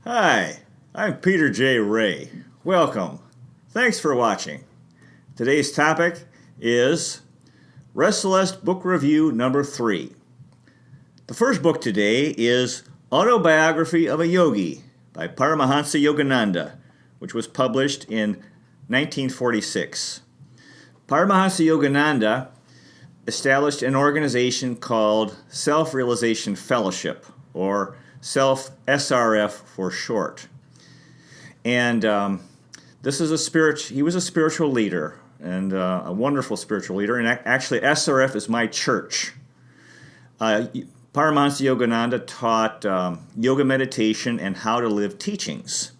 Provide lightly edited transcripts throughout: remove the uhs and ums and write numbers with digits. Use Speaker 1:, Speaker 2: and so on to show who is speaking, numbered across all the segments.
Speaker 1: Hi, I'm Peter J. Ray. Welcome. Thanks for watching. Today's topic is Resalest Book Review number 3. The first book today is Autobiography of a Yogi by Paramahansa Yogananda, which was published in 1946. Paramahansa Yogananda established an organization called Self-Realization Fellowship, or SRF for short. And this is he was a spiritual leader, and a wonderful spiritual leader. And actually, SRF is my church. Paramahansa Yogananda taught yoga meditation and how to live teachings.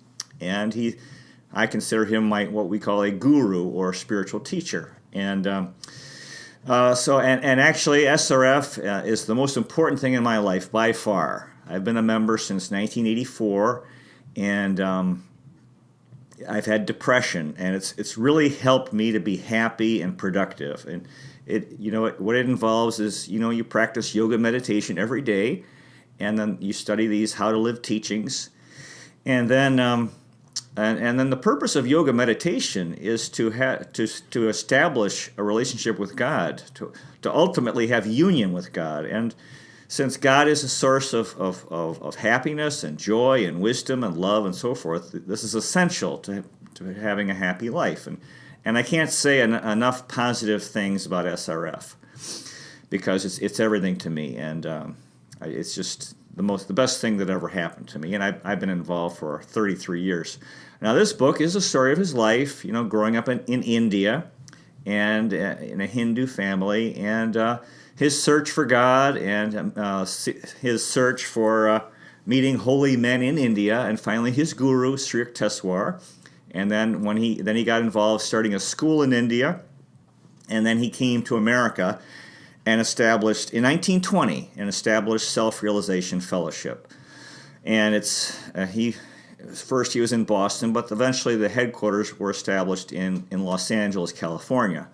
Speaker 1: And I consider him what we call a guru or spiritual teacher. And actually, SRF is the most important thing in my life by far. I've been a member since 1984, and I've had depression, and it's really helped me to be happy and productive. And what it involves is you practice yoga meditation every day, and then you study these how to live teachings, and then the purpose of yoga meditation is to establish a relationship with God, to ultimately have union with God. And since God is a source of happiness and joy and wisdom and love and so forth, this is essential to having a happy life. And I can't say enough positive things about SRF because it's everything to me, and it's just the best thing that ever happened to me. And I've been involved for 33 years. Now, this book is a story of his life, growing up in India and in a Hindu family, and his search for God, and his search for meeting holy men in India, and finally his guru, Sri Yukteswar. And then he got involved starting a school in India, and then he came to America and established in 1920 Self-Realization Fellowship. And first he was in Boston, but eventually the headquarters were established in Los Angeles, California.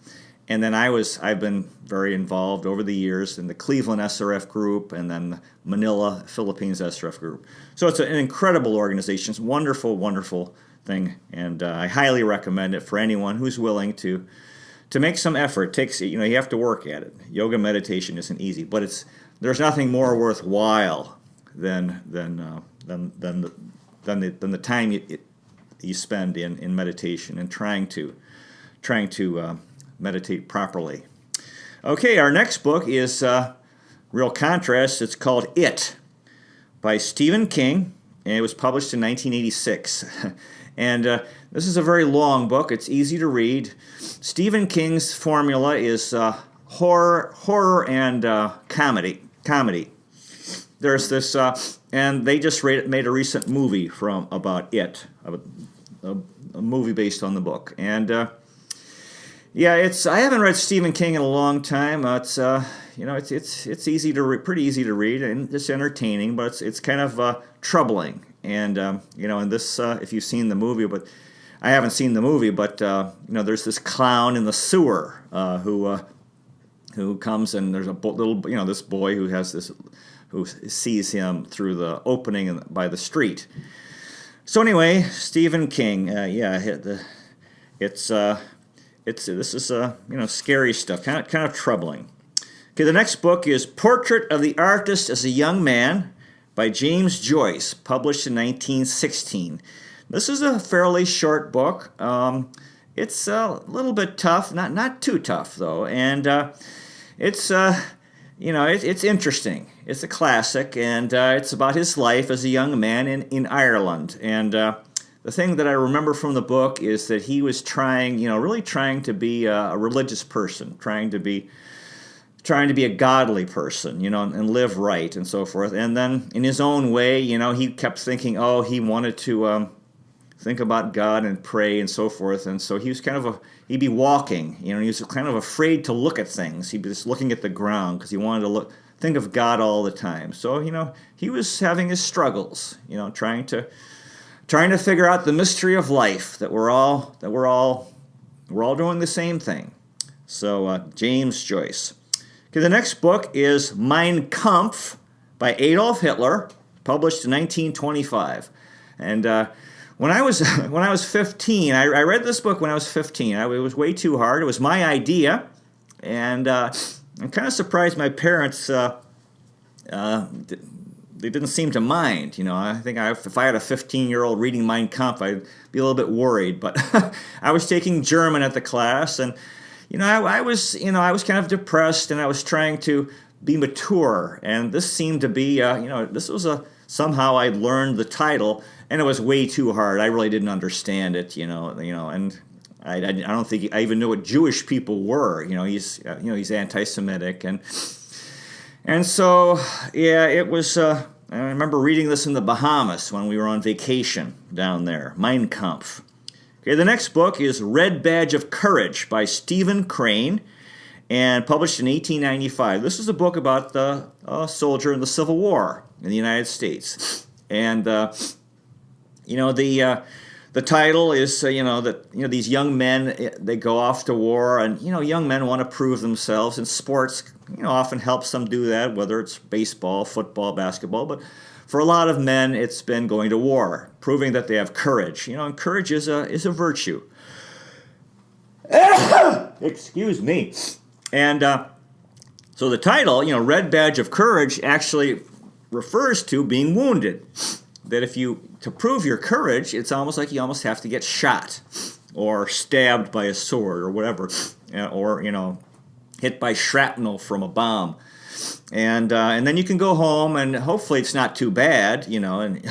Speaker 1: And then I've been very involved over the years in the Cleveland SRF group and then the Manila, Philippines SRF group. So it's an incredible organization. It's a wonderful, wonderful thing, and I highly recommend it for anyone who's willing to make some effort. It takes, you have to work at it. Yoga meditation isn't easy, but there's nothing more worthwhile than the time you spend in meditation and trying to meditate properly. Okay, our next book is real contrast. It's called It by Stephen King, and it was published in 1986. And this is a very long book. It's easy to read. Stephen King's formula is horror and comedy. There's this, and they just made a recent movie about it, a movie based on the book. And I haven't read Stephen King in a long time. It's easy to pretty easy to read, and it's entertaining, but it's kind of troubling. And and this if you've seen the movie, but I haven't seen the movie, but there's this clown in the sewer who comes, and there's a little this boy who sees him through the opening by the street. So anyway, Stephen King, this is scary stuff, kind of troubling. Okay, the next book is Portrait of the Artist as a Young Man by James Joyce, published in 1916. This is a fairly short book. It's a little bit tough, not too tough though, and it's interesting. It's a classic, and it's about his life as a young man in Ireland. And the thing that I remember from the book is that he was really trying to be a religious person, trying to be a godly person, and live right and so forth. And then in his own way, he kept thinking, he wanted to think about God and pray and so forth. And so he was he'd be walking, he was kind of afraid to look at things. He'd be just looking at the ground because he wanted to think of God all the time. So, he was having his struggles, trying to figure out the mystery of life, that we're all doing the same thing. So, James Joyce. Okay, the next book is Mein Kampf by Adolf Hitler, published in 1925. And when I was when I was 15, I read this book when I was 15. It was way too hard. It was my idea, and I'm kind of surprised my parents. They didn't seem to mind. I think if I had a 15-year-old reading Mein Kampf, I'd be a little bit worried. But I was taking German at the class, and I was kind of depressed, and I was trying to be mature. And this seemed to be, this was somehow I learned the title, and it was way too hard. I really didn't understand it, and I don't think I even knew what Jewish people were. He's anti-Semitic, and so, yeah, it was, I remember reading this in the Bahamas when we were on vacation down there, Mein Kampf. Okay, the next book is Red Badge of Courage by Stephen Crane, and published in 1895. This is a book about the soldier in the Civil War in the United States. And, the title is, these young men, they go off to war, and, young men want to prove themselves, and sports, often helps them do that, whether it's baseball, football, basketball. But for a lot of men, it's been going to war, proving that they have courage. And courage is a virtue. Excuse me. And so the title, Red Badge of Courage, actually refers to being wounded. That to prove your courage, it's almost like you almost have to get shot or stabbed by a sword or whatever, or, hit by shrapnel from a bomb. And then you can go home, and hopefully it's not too bad, and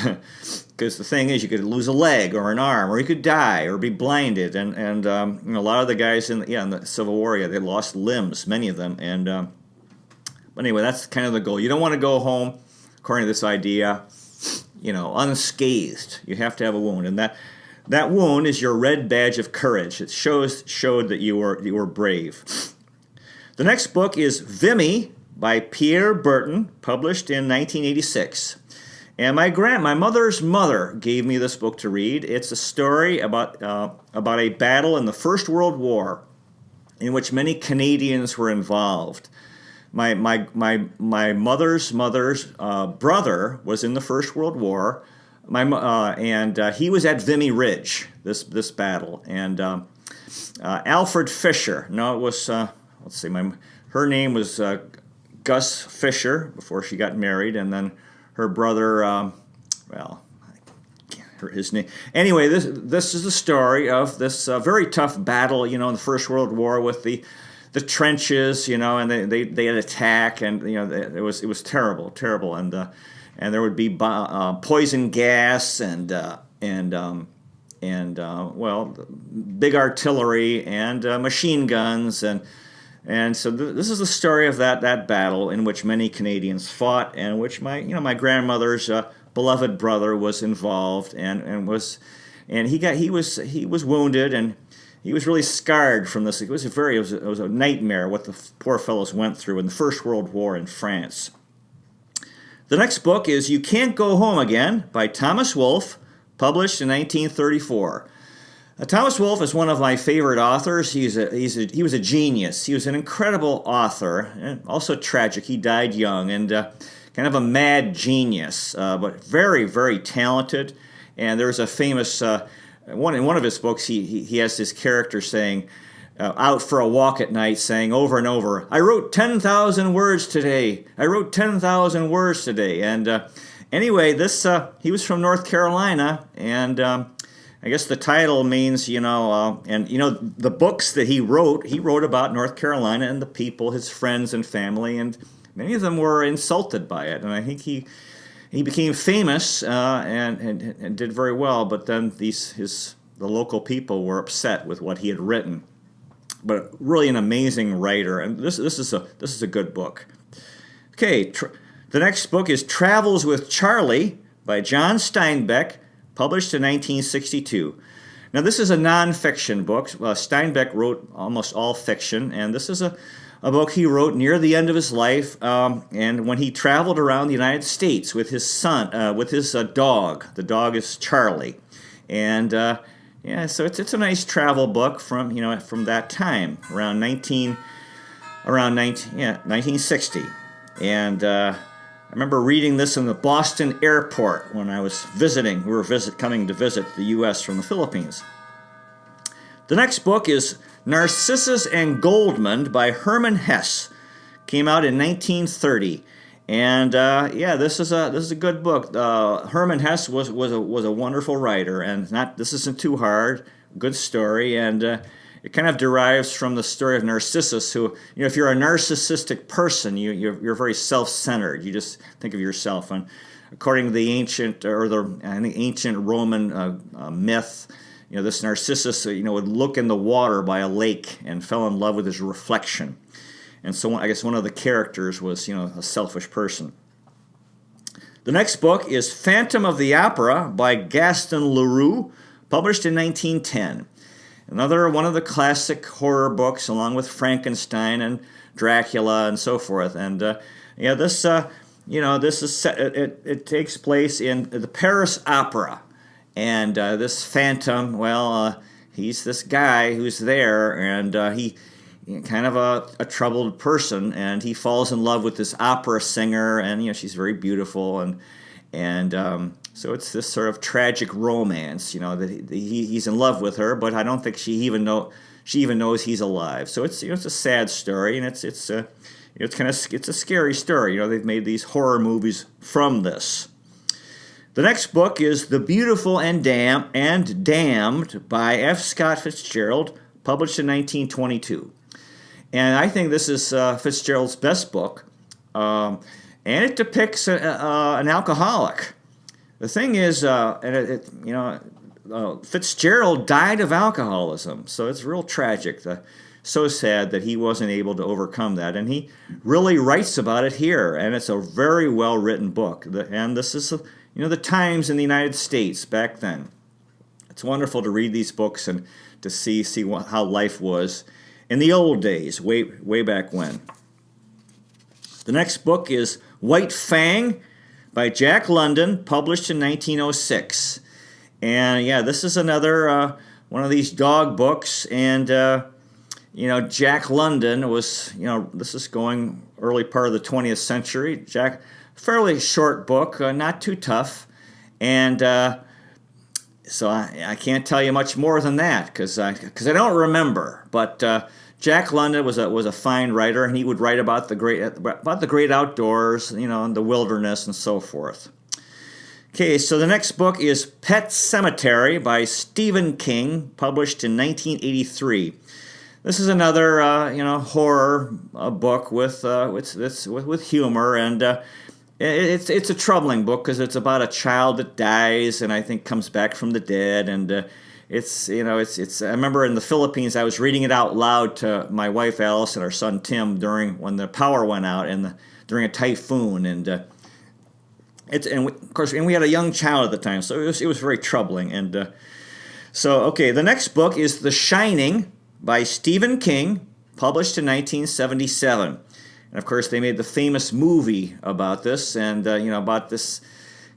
Speaker 1: because the thing is, you could lose a leg or an arm, or you could die or be blinded. And a lot of the guys in the Civil War, they lost limbs, many of them. And but anyway, that's kind of the goal. You don't want to go home, according to this idea, unscathed. You have to have a wound, and that wound is your red badge of courage. It showed that you were brave. The next book is Vimy by Pierre Berton, published in 1986. And my mother's mother gave me this book to read. It's a story about a battle in the First World War, in which many Canadians were involved. My mother's brother was in the First World War, and he was at Vimy Ridge, this battle. And Alfred Fisher, no, it was her name was Gus Fisher before she got married, and then her brother, his name. Anyway, this is the story of this very tough battle, in the First World War with the trenches, and they had attack, and it was terrible, and there would be poison gas and big artillery and machine guns, and so this is the story of that battle in which many Canadians fought, and which my grandmother's beloved brother was involved, and he was wounded, and he was really scarred from this. It was a nightmare what the poor fellows went through in the First World War in France. The next book is You Can't Go Home Again by Thomas Wolfe, published in 1934. Thomas Wolfe is one of my favorite authors. He was a genius. He was an incredible author, and also tragic. He died young, and kind of a mad genius, but very, very talented. And there's a famous in one of his books, he has his character saying, out for a walk at night, saying over and over, "I wrote 10,000 words today. I wrote 10,000 words today." And anyway, he was from North Carolina, and I guess the title means, the books that he wrote about North Carolina and the people, his friends and family, and many of them were insulted by it. And I think he became famous and did very well, but then the local people were upset with what he had written. But really an amazing writer, and this is a good book. Okay, the next book is Travels with Charlie by John Steinbeck, published in 1962. Now, this is a nonfiction book. Steinbeck wrote almost all fiction, and this is a book he wrote near the end of his life, and when he traveled around the United States with his son, with his dog. The dog is Charlie, and so it's a nice travel book from that time, around 1960, and remember reading this in the Boston airport when I was visiting. We were coming to visit the U.S. from the Philippines. The next book is Narcissus and Goldmund by Herman Hesse. Came out in 1930. And this is a good book. Herman Hesse was a wonderful writer, and this isn't too hard. Good story, and it kind of derives from the story of Narcissus, who, if you're a narcissistic person, you're very self-centered. You just think of yourself. And according to the ancient Roman myth, this Narcissus, would look in the water by a lake and fell in love with his reflection. And so I guess one of the characters was, a selfish person. The next book is Phantom of the Opera by Gaston Leroux, published in 1910. Another one of the classic horror books, along with Frankenstein and Dracula and so forth. And this is set. It takes place in the Paris Opera, and this Phantom, he's this guy who's there, and he. Kind of a troubled person, and he falls in love with this opera singer, and she's very beautiful, and so it's this sort of tragic romance, that he's in love with her, but I don't think she even knows he's alive. So it's it's a sad story, and it's a scary story. They've made these horror movies from this. The next book is The Beautiful and Damned by F. Scott Fitzgerald, published in 1922. And I think this is Fitzgerald's best book, and it depicts an alcoholic. The thing is, Fitzgerald died of alcoholism, so it's real tragic. So sad that he wasn't able to overcome that, and he really writes about it here, and it's a very well-written book. And this is, the times in the United States back then. It's wonderful to read these books and to see how life was in the old days, way back when. The next book is White Fang by Jack London, published in 1906. And this is another one of these dog books. And, Jack London was, this is going early part of the 20th century. Fairly short book, not too tough. And so I can't tell you much more than that because I don't remember. But Jack London was a fine writer, and he would write about the great outdoors, and the wilderness and so forth. Okay, so the next book is Pet Sematary by Stephen King, published in 1983. This is another horror book with humor, and it's a troubling book because it's about a child that dies and I think comes back from the dead, and it's I remember in the Philippines I was reading it out loud to my wife Alice and our son Tim when the power went out during a typhoon, and of course we had a young child at the time, so it was very troubling. And the next book is The Shining by Stephen King, published in 1977. And of course they made the famous movie about this, and about this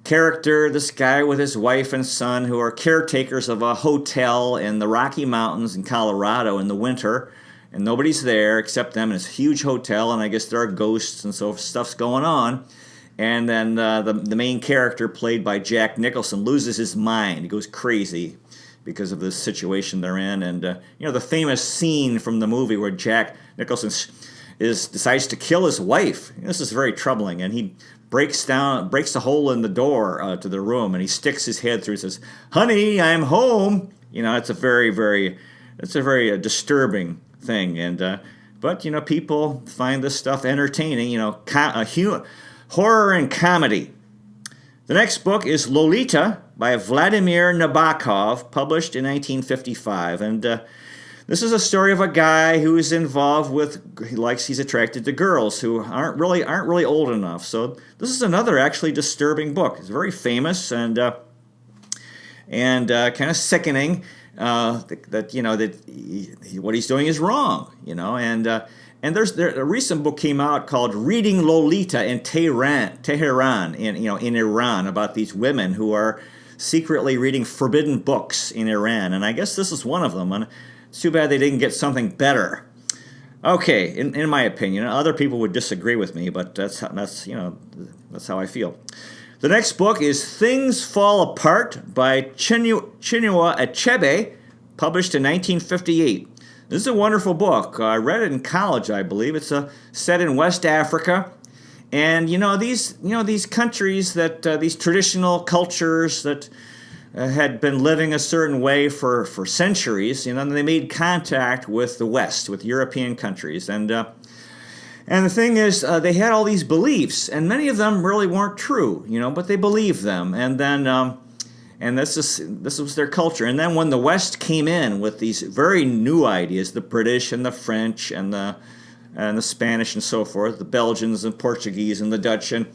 Speaker 1: character, this guy with his wife and son who are caretakers of a hotel in the Rocky Mountains in Colorado in the winter, and nobody's there except them in this huge hotel, and I guess there are ghosts and so stuff's going on. And then the main character, played by Jack Nicholson, loses his mind. He goes crazy because of the situation they're in. And the famous scene from the movie where Jack Nicholson decides to kill his wife. This is very troubling, and he breaks a hole in the door to the room, and he sticks his head through and says, "Honey, I'm home." It's a very disturbing thing, and but people find this stuff entertaining. Horror and comedy. The next book is Lolita by Vladimir Nabokov, published in 1955, and this is a story of a guy who is involved he's attracted to girls who aren't really old enough. So this is another actually disturbing book. It's very famous and kind of sickening. That what he's doing is wrong. And there's a recent book came out called Reading Lolita in Tehran in Iran, about these women who are secretly reading forbidden books in Iran, and I guess this is one of them. And it's too bad they didn't get something better. Okay, in my opinion, other people would disagree with me, but that's how I feel. The next book is Things Fall Apart by Chinua Achebe, published in 1958. This is a wonderful book. I read it in college, I believe. It's set in West Africa, and these countries that these traditional cultures that had been living a certain way for centuries. And they made contact with the West, with European countries, and the thing is, they had all these beliefs, and many of them really weren't true, but they believed them, and then. And this was their culture. And then when the West came in with these very new ideas, the British and the French and the Spanish and so forth, the Belgians and Portuguese and the Dutch, and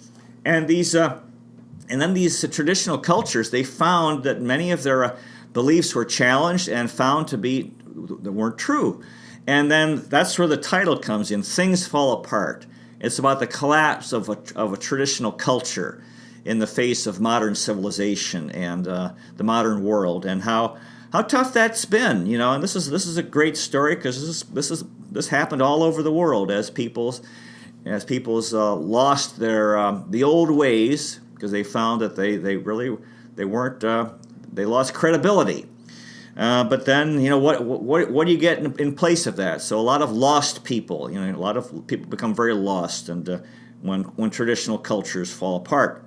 Speaker 1: then these traditional cultures, they found that many of their beliefs were challenged and found to be that weren't true. And then that's where the title comes in. Things Fall Apart. It's about the collapse of a traditional culture in the face of modern civilization and the modern world, and how tough that's been, And this is a great story because this happened all over the world as people's lost their the old ways, because they found that they lost credibility. But then what do you get in place of that? So a lot of lost people, a lot of people become very lost, and when traditional cultures fall apart.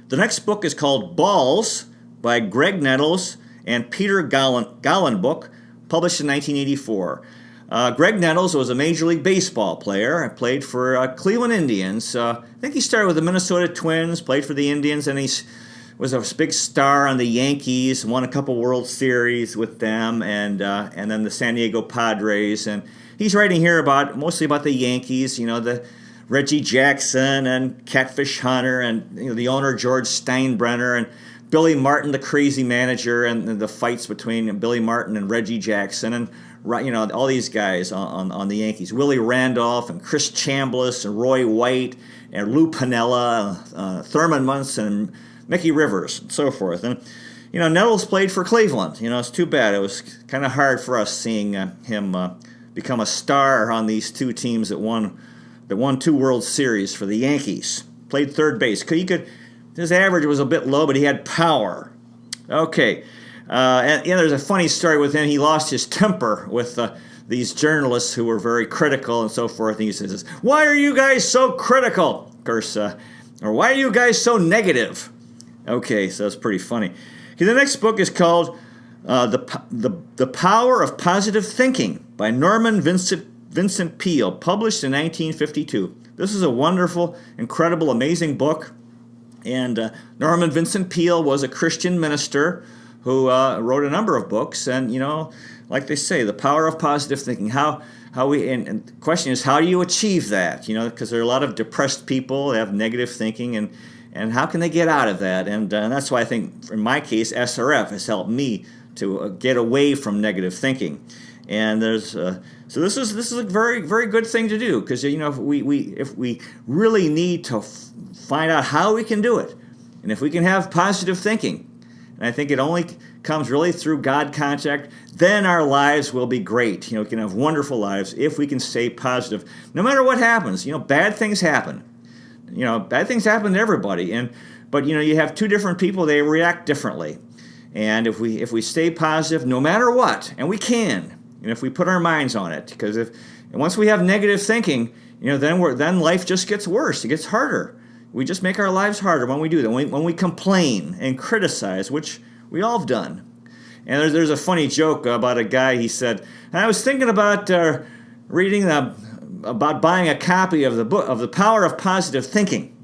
Speaker 1: The next book is called Balls by Graig Nettles and Peter Golenbock, published in 1984. Graig Nettles was a Major League Baseball player. He played for Cleveland Indians. I think he started with the Minnesota Twins, played for the Indians, and he was a big star on the Yankees, won a couple World Series with them, and then the San Diego Padres. And he's writing here mostly about the Yankees, the Reggie Jackson and Catfish Hunter, and the owner George Steinbrenner, and Billy Martin, the crazy manager, and the fights between Billy Martin and Reggie Jackson, and all these guys on the Yankees. Willie Randolph and Chris Chambliss and Roy White and Lou Piniella, Thurman Munson and Mickey Rivers, and so forth. And Nettles played for Cleveland. It's too bad. It was kind of hard for us seeing him become a star on these two teams that won 2 World Series for the Yankees. Played third base. His average was a bit low, but he had power. Okay. And there's a funny story with him. He lost his temper with these journalists who were very critical and so forth. And he says, "Why are you guys so critical?" Of course, or "Why are you guys so negative?" Okay, so that's pretty funny. Okay, the next book is called The Power of Positive Thinking by Norman Vincent Peale, published in 1952. This is a wonderful, incredible, amazing book. And Norman Vincent Peale was a Christian minister who wrote a number of books. And, like they say, the power of positive thinking. And the question is, how do you achieve that? Because there are a lot of depressed people that have negative thinking, and how can they get out of that? And that's why I think, in my case, SRF has helped me to get away from negative thinking. And so this is a very, very good thing to do, because if we really need to find out how we can do it, and if we can have positive thinking, and I think it only comes really through God contact, then our lives will be great. We can have wonderful lives if we can stay positive, no matter what happens. Bad things happen. Bad things happen to everybody, but you have two different people; they react differently. And if we stay positive, no matter what, and we can. And if we put our minds on it, because once we have negative thinking, then life just gets worse. It gets harder. We just make our lives harder when we do that. When we complain and criticize, which we all have done. And there's a funny joke about a guy. He said, "I was thinking about reading about buying a copy of the book of The Power of Positive Thinking."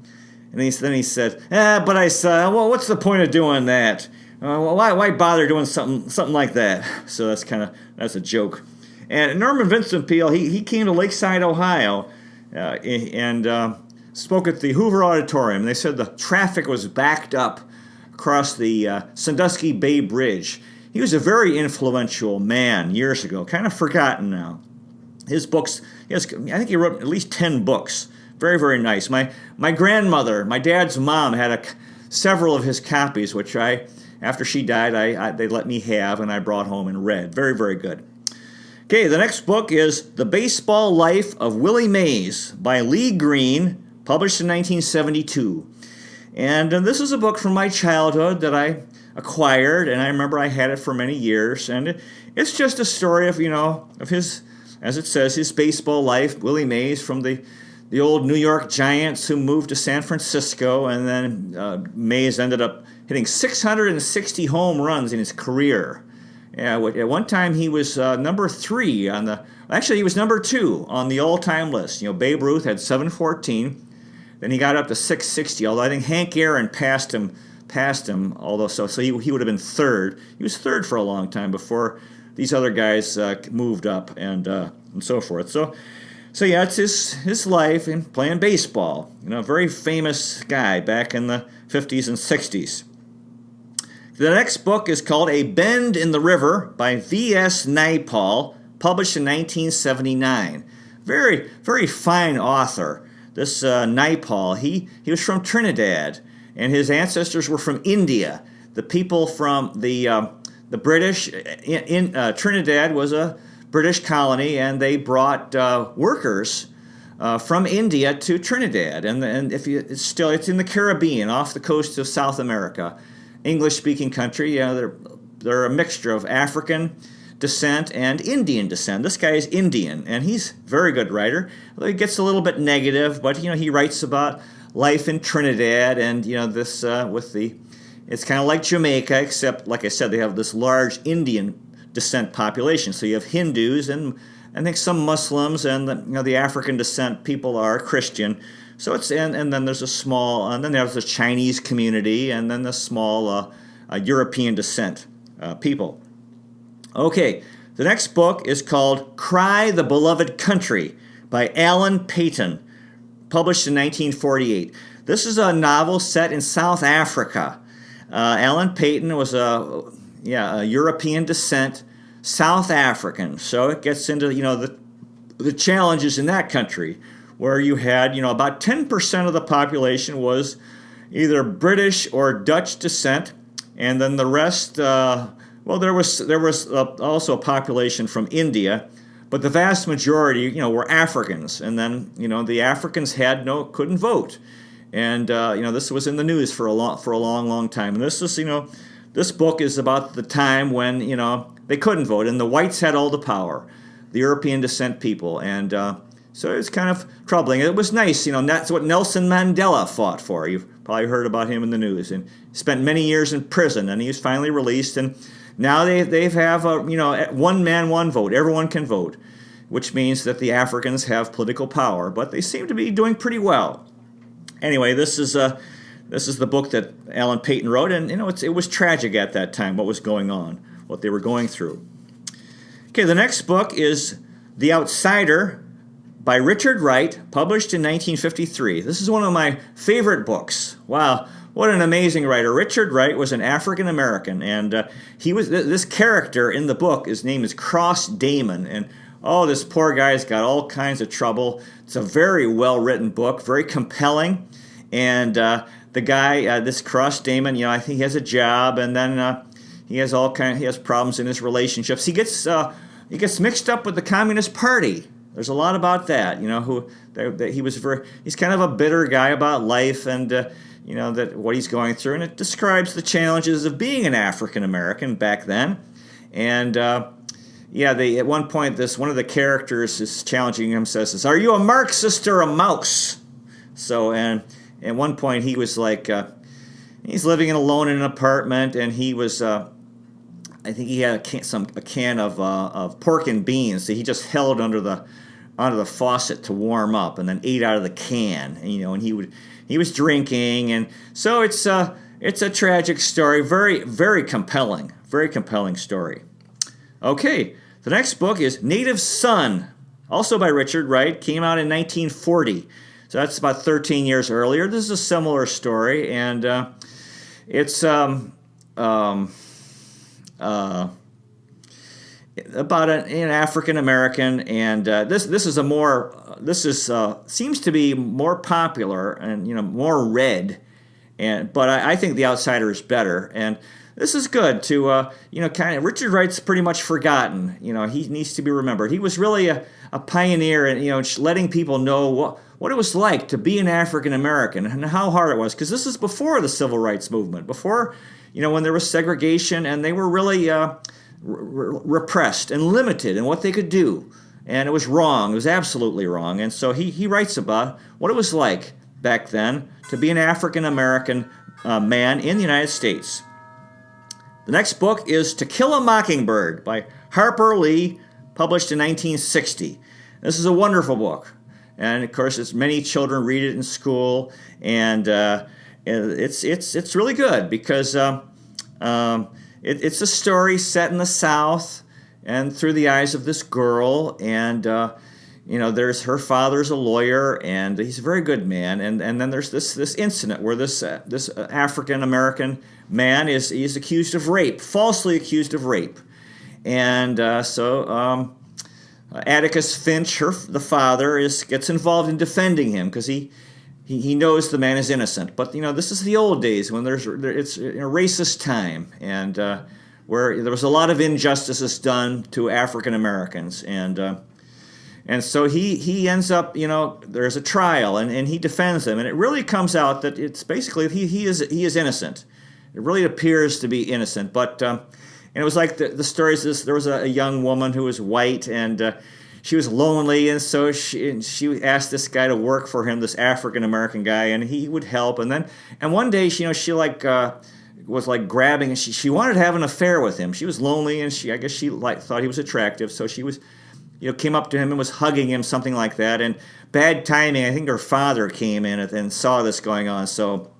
Speaker 1: And then he said, "But I said, well, what's the point of doing that? Why bother doing something like that?" So that's a joke. And Norman Vincent Peale, he came to Lakeside, Ohio, and spoke at the Hoover Auditorium. They said the traffic was backed up across the Sandusky Bay Bridge. He was a very influential man years ago, kind of forgotten now. His books, I think he wrote at least 10 books. Very, very nice. My grandmother, my dad's mom, had several of his copies, which after she died, they let me have, and I brought home and read. Very, very good. Okay, the next book is The Baseball Life of Willie Mays by Lee Green, published in 1972. And this is a book from my childhood that I acquired, and I remember I had it for many years. And it's just a story of, of his, as it says, his baseball life. Willie Mays, from the old New York Giants who moved to San Francisco, and then Mays ended up hitting 660 home runs in his career. Yeah, at one time he was number 3 on the. Actually, he was number 2 on the all-time list. Babe Ruth had 714. Then he got up to 660. Although I think Hank Aaron passed him. Although so he would have been 3rd. He was 3rd for a long time before these other guys moved up and so forth. So yeah, it's his life in playing baseball. A very famous guy back in the 50s and 60s. The next book is called A Bend in the River by V.S. Naipaul, published in 1979. Very, very fine author. This Naipaul, he was from Trinidad, and his ancestors were from India. The people from the British, Trinidad was a British colony, and they brought workers from India to Trinidad. And it's in the Caribbean, off the coast of South America. English-speaking country. They're a mixture of African descent and Indian descent. This guy is Indian, and he's a very good writer. He gets a little bit negative, but he writes about life in Trinidad, and this it's kind of like Jamaica, except like I said, they have this large Indian descent population. So you have Hindus and I think some Muslims, and the African descent people are Christian. So it's and then there's a small, and then there's the Chinese community, and then the small European descent people. Okay, the next book is called Cry the Beloved Country by Alan Paton, published in 1948. This is a novel set in South Africa. Alan Paton was a European descent, South African. So it gets into the challenges in that country, where you had, about 10% of the population was either British or Dutch descent, and then the rest, there was also a population from India, but the vast majority, were Africans, and then, the Africans couldn't vote, and this was in the news for a long time, and this is, this book is about the time when, they couldn't vote, and the whites had all the power, the European descent people, and so it's kind of troubling. It was nice, that's what Nelson Mandela fought for. You've probably heard about him in the news. And he spent many years in prison, and he was finally released. And now they have one man, one vote. Everyone can vote, which means that the Africans have political power. But they seem to be doing pretty well. Anyway, this is the book that Alan Paton wrote, and it was tragic at that time what was going on, what they were going through. Okay, the next book is The Outsider by Richard Wright, published in 1953. This is one of my favorite books. Wow, what an amazing writer. Richard Wright was an African American, and he was this character in the book. His name is Cross Damon, and this poor guy's got all kinds of trouble. It's a very well-written book, very compelling, and the guy, this Cross Damon, I think he has a job, and then he has problems in his relationships. He gets mixed up with the Communist Party. There's a lot about that, he's kind of a bitter guy about life, and that what he's going through, and it describes the challenges of being an African American back then, and at one point one of the characters is challenging him, says, "Are you a Marxist or a mouse?" So, and at one point he was like, he's living alone in an apartment, and he was. I think he had a can of pork and beans that he just held under the faucet to warm up, and then ate out of the can. And he was drinking, and so it's a tragic story, very very compelling story. Okay, the next book is Native Son, also by Richard Wright, came out in 1940. So that's about 13 years earlier. This is a similar story, and it's about an African American, and this seems to be more popular and more read, but I think The Outsider is better. And this is good to, kind of, Richard Wright's pretty much forgotten. He needs to be remembered. He was really a pioneer in, letting people know what it was like to be an African American and how hard it was. Because this is before the Civil Rights Movement, before, when there was segregation and they were really repressed and limited in what they could do. And it was wrong. It was absolutely wrong. And so he writes about what it was like back then to be an African American man in the United States. The next book is To Kill a Mockingbird by Harper Lee, published in 1960. This is a wonderful book. And, of course, many children read it in school. And it's really good because it's a story set in the South and through the eyes of this girl. And, there's her father's a lawyer, and he's a very good man. And then there's this incident where this African-American man is accused of rape, falsely accused of rape. And so Atticus Finch, the father, gets involved in defending him because he knows the man is innocent. But, this is the old days when it's a racist time, and where there was a lot of injustices done to African Americans. And so he ends up, there's a trial, and he defends him. And it really comes out that it's basically he is innocent. It really appears to be innocent. But and it was like the stories. There was a young woman who was white, and she was lonely, and so she asked this guy to work for him, this African American guy, and he would help. And one day, she was like grabbing, and she wanted to have an affair with him. She was lonely, and I guess she thought he was attractive, so she was, came up to him and was hugging him, something like that. And bad timing, I think her father came in and saw this going on, so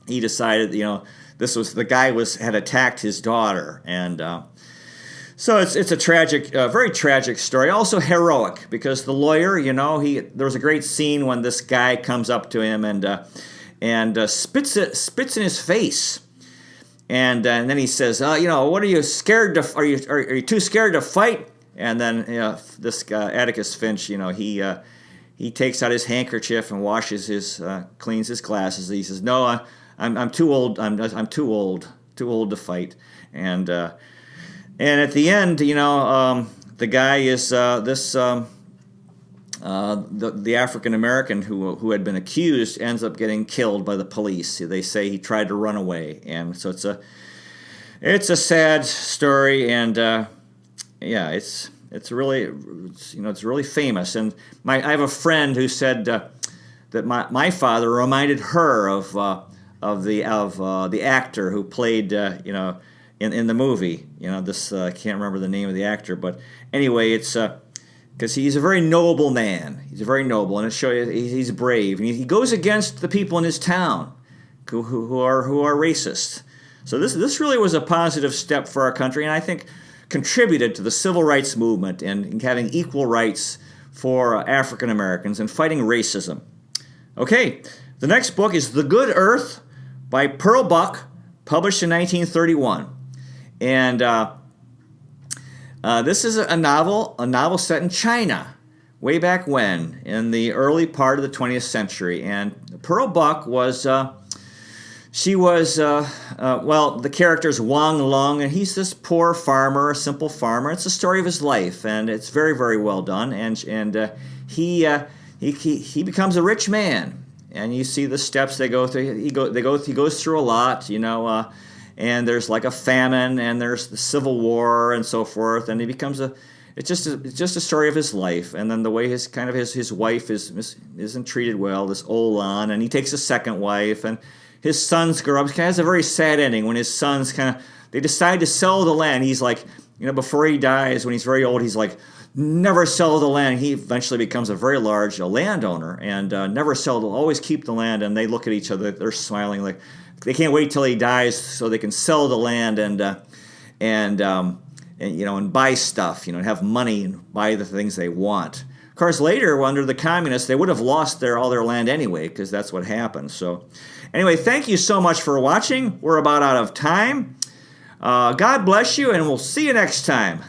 Speaker 1: he decided, the guy had attacked his daughter. And so it's a tragic, very tragic story. Also heroic, because the lawyer, there was a great scene when this guy comes up to him and spits in his face. And then he says, what are you scared to? Are you too scared to fight? And then this guy, Atticus Finch, he takes out his handkerchief and cleans his glasses. He says, "No, I'm too old. I'm too old to fight." And at the end, the guy is the African American who had been accused ends up getting killed by the police. They say he tried to run away, and so it's a sad story. And it's really famous. And I have a friend who said that my father reminded her of the actor who played in the movie. I can't remember the name of the actor, but anyway, it's because he's a very noble man. He's very noble, and it shows he's brave, and he goes against the people in his town who are racist. So this really was a positive step for our country, and I think contributed to the civil rights movement and having equal rights for African Americans and fighting racism. Okay, the next book is The Good Earth by Pearl Buck, published in 1931. And this is a novel set in China, way back when, in the early part of the 20th century. And Pearl Buck was... the character is Wang Lung, and he's this poor farmer, a simple farmer. It's the story of his life, and it's very, very well done. And he becomes a rich man, and you see the steps they go through. He goes through a lot, and there's like a famine, and there's the Civil War, and so forth. And he becomes it's just a story of his life, and then the way his wife isn't treated well, this Olan, and he takes a second wife, and his sons grow up. It has a very sad ending when his sons they decide to sell the land. He's like, before he dies, when he's very old, he's like, never sell the land. He eventually becomes a very large landowner, and never sell, always keep the land. And they look at each other, they're smiling like they can't wait till he dies so they can sell the land and buy stuff, and have money and buy the things they want. Of course, later, under the communists, they would have lost all their land anyway, because that's what happened. So, anyway, thank you so much for watching. We're about out of time. God bless you, and we'll see you next time.